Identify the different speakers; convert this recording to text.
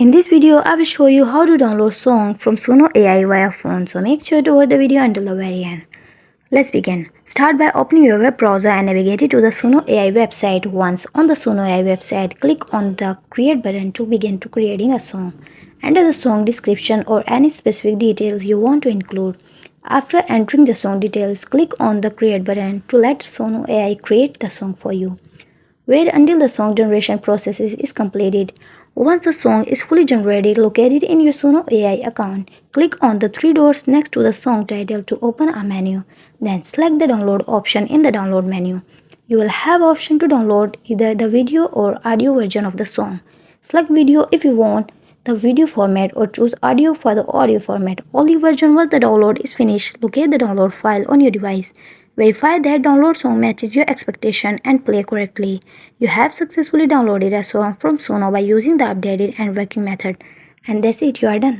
Speaker 1: In this video, I will show you how to download song from Suno AI via phone. So make sure to watch the video until the very end. Let's begin. Start by opening your web browser and navigate to the Suno AI website. Once on the Suno AI website, click on the create button to begin to creating a song. Enter the song description or any specific details you want to include. After entering the song details, click on the create button to let Suno AI create the song for you. Wait until the song generation process is completed. Once the song is fully generated, located in your Suno AI account, click on the three dots next to the song title to open a menu. Then select the download option in the download menu. You will have option to download either the video or audio version of the song. Select video if you want the video format or choose audio for the audio format. Only version once the download is finished, locate the download file on your device. Verify that download song matches your expectation and play correctly. You have successfully downloaded a song from Suno by using the updated and working method. And that's it, you are done.